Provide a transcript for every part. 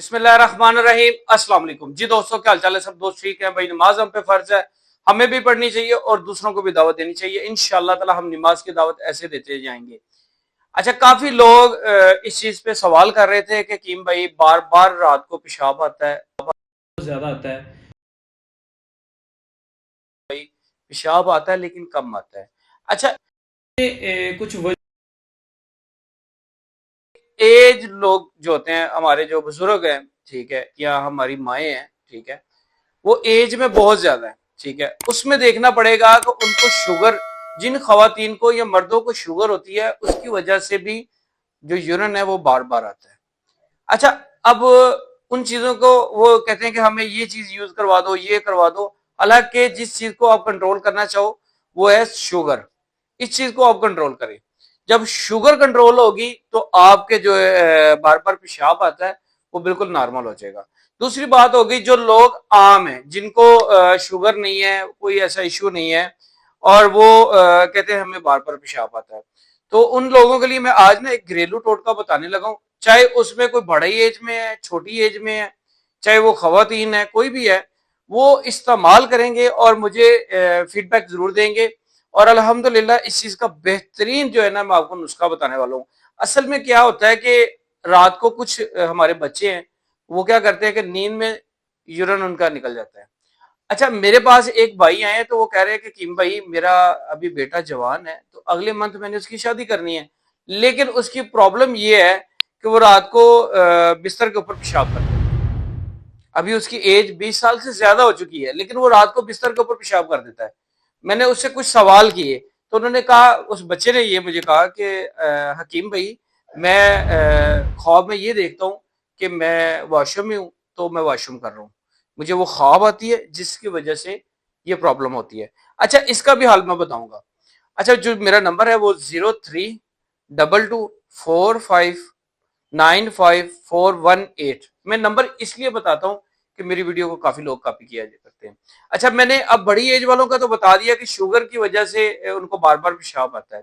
बिस्मिल्लाहिर्रहमानिर्रहीम। अस्सलाम वालेकुम जी दोस्तों, क्या हालचाल है? सब दोस्त ठीक है भाई। नमाज हम पे फर्ज है, हमें भी पढ़नी चाहिए और दूसरों को भी दावत देनी चाहिए। इंशाअल्लाह ताला हम नमाज की दावत ऐसे देते जाएंगे। अच्छा, काफी लोग इस चीज पे सवाल कर रहे थे कि कीम भाई बार बार रात को पेशाब आता है, ज्यादा आता है भाई, पेशाब आता है लेकिन कम आता है। अच्छा, कुछ एज लोग जो होते हैं, हमारे जो बुजुर्ग हैं, ठीक है, या हमारी माएँ हैं, ठीक है, वो एज में बहुत ज्यादा है, ठीक है, उसमें देखना पड़ेगा कि उनको शुगर, जिन खवातीन को या मर्दों को शुगर होती है, उसकी वजह से भी जो यूरिन है वो बार बार आता है। अच्छा, अब उन चीजों को वो कहते हैं कि हमें ये चीज यूज करवा दो, ये करवा दो। हालांकि जिस चीज को आप कंट्रोल करना चाहो वो है शुगर। इस चीज को आप कंट्रोल करें। जब शुगर कंट्रोल होगी तो आपके जो बार बार पेशाब आता है वो बिल्कुल नॉर्मल हो जाएगा। दूसरी बात होगी, जो लोग आम हैं, जिनको शुगर नहीं है, कोई ऐसा इश्यू नहीं है, और वो कहते हैं हमें बार बार पेशाब आता है, तो उन लोगों के लिए मैं आज ना एक घरेलू टोटका बताने लगा हूं। चाहे उसमें कोई बड़ी एज में है, छोटी एज में है, चाहे वो खवातीन है, कोई भी है, वो इस्तेमाल करेंगे और मुझे फीडबैक जरूर देंगे। और अल्हम्दुलिल्लाह इस चीज का बेहतरीन जो है ना, मैं आपको नुस्खा बताने वाला हूँ। असल में क्या होता है कि रात को कुछ हमारे बच्चे हैं, वो क्या करते हैं कि नींद में यूरिन उनका निकल जाता है। अच्छा, मेरे पास एक भाई आए तो वो कह रहे हैं कि किम भाई, मेरा अभी बेटा जवान है, तो अगले मंथ मैंने उसकी शादी करनी है, लेकिन उसकी प्रॉब्लम ये है कि वो रात को बिस्तर के ऊपर पेशाब करता है। अभी उसकी एज 20 साल से ज्यादा हो चुकी है, लेकिन वो रात को बिस्तर के ऊपर पेशाब कर देता है। मैंने उससे कुछ सवाल किए तो उन्होंने कहा, उस बच्चे ने ये मुझे कहा कि हकीम भाई, मैं ख्वाब में ये देखता हूँ कि मैं वॉशरूम में हूँ, तो मैं वॉशरूम कर रहा हूँ, मुझे वो ख्वाब आती है जिसकी वजह से ये प्रॉब्लम होती है। अच्छा, इसका भी हाल मैं बताऊंगा। अच्छा, जो मेरा नंबर है वो 0322459541 मैं नंबर इसलिए बताता हूँ कि मेरी वीडियो को काफी लोग कॉपी किया करते हैं। अच्छा, मैंने अब बड़ी एज वालों का तो बता दिया कि शुगर की वजह से उनको बार बार पेशाब आता है,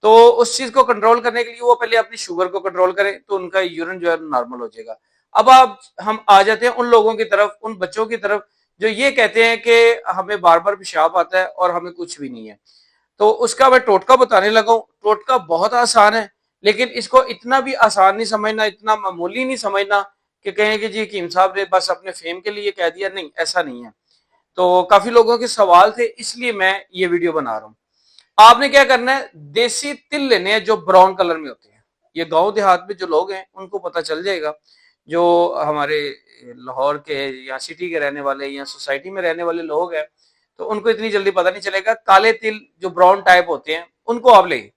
तो उस चीज को कंट्रोल करने के लिए वो पहले अपनी शुगर को कंट्रोल करें तो उनका यूरिन जो है नॉर्मल हो जाएगा। अब आप हम आ जाते हैं उन लोगों की तरफ, उन बच्चों की तरफ जो ये कहते हैं कि हमें बार बार पेशाब आता है और हमें कुछ भी नहीं है। तो उसका मैं टोटका बताने लगा हूं। टोटका बहुत आसान है, लेकिन इसको इतना भी आसान नहीं समझना, इतना मामूली नहीं समझना कि कहें कि जी हकीम साहब ने बस अपने फेम के लिए कह दिया। नहीं, ऐसा नहीं है। तो काफी लोगों के सवाल थे, इसलिए मैं ये वीडियो बना रहा हूँ। आपने क्या करना है, देसी तिल लेने हैं जो ब्राउन कलर में होते हैं। ये गांव देहात में जो लोग हैं उनको पता चल जाएगा, जो हमारे लाहौर के या सिटी के रहने वाले या सोसाइटी में रहने वाले लोग हैं तो उनको इतनी जल्दी पता नहीं चलेगा। काले तिल जो ब्राउन टाइप होते हैं उनको आप लेंगे।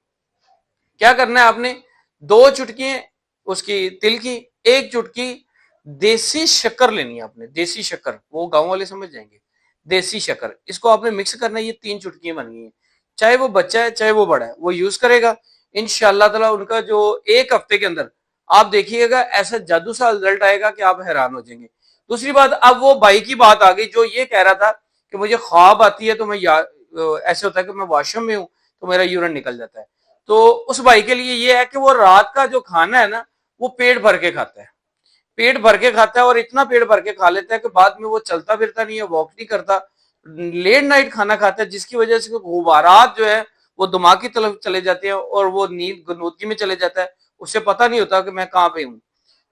क्या करना है आपने, 2 चुटकी उसकी तिल की, 1 चुटकी देसी शक्कर लेनी है आपने। देसी शक्कर, वो गांव वाले समझ जाएंगे। देसी शक्कर, इसको आपने मिक्स करना है। ये 3 चुटकियां बन गई हैं। चाहे वो बच्चा है चाहे वो बड़ा है, वो यूज करेगा। इंशाअल्लाह ताला उनका जो 1 हफ्ते के अंदर आप देखिएगा ऐसा जादू सा रिजल्ट आएगा कि आप हैरान हो जाएंगे। दूसरी बात, अब वो भाई की बात आ गई जो ये कह रहा था कि मुझे ख्वाब आती है तो मैं ऐसे होता है कि मैं वॉशरूम में हूं तो मेरा यूरिन निकल जाता है। तो उस भाई के लिए ये है कि वो रात का जो खाना है ना, वो पेट भर के खाता है। पेट भर के खाता है और इतना पेट भर के खा लेता है कि बाद में वो चलता फिरता नहीं है, वॉक नहीं करता, लेट नाइट खाना खाता है, जिसकी वजह से गुबारात जो है वो दिमाग की तरफ चले जाते हैं और वो नींद गनूदगी में चले जाता है। उसे पता नहीं होता कि मैं कहाँ पे हूँ,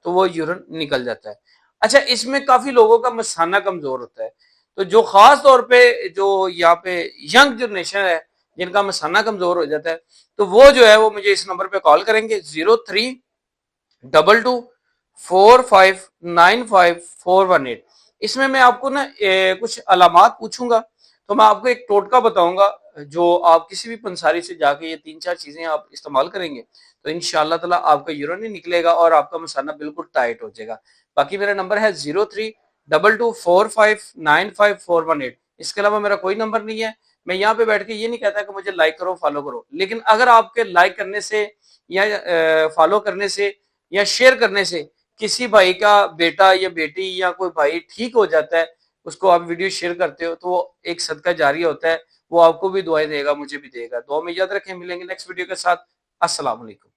तो वो यूरिन निकल जाता है। अच्छा, इसमें काफी लोगों का मसाना कमजोर होता है, तो जो खास तौर पे जो यहाँ पे यंग जनरेशन है जिनका मसाना कमजोर हो जाता है, तो वो जो है वो मुझे इस नंबर पे कॉल करेंगे, 0322459541। इसमें मैं आपको ना कुछ अलामात पूछूंगा, तो मैं आपको एक टोटका बताऊंगा, जो आप किसी भी पंसारी से जाके ये 3-4 चीजें आप इस्तेमाल करेंगे तो इंशाअल्लाह ताला आपका यूरिन नहीं निकलेगा और आपका मसाना बिल्कुल टाइट हो जाएगा। बाकी मेरा नंबर है 0322459541। इसके अलावा मेरा कोई नंबर नहीं है। मैं यहाँ पे बैठ के ये नहीं कहता कि मुझे लाइक करो फॉलो करो, लेकिन अगर आपके लाइक करने से या फॉलो करने से या शेयर करने से किसी भाई का बेटा या बेटी या कोई भाई ठीक हो जाता है, उसको आप वीडियो शेयर करते हो, तो वो एक सदका जारी होता है। वो आपको भी दुआएं देगा, मुझे भी देगा। दुआ में याद रखें। मिलेंगे नेक्स्ट वीडियो के साथ। अस्सलाम वालेकुम।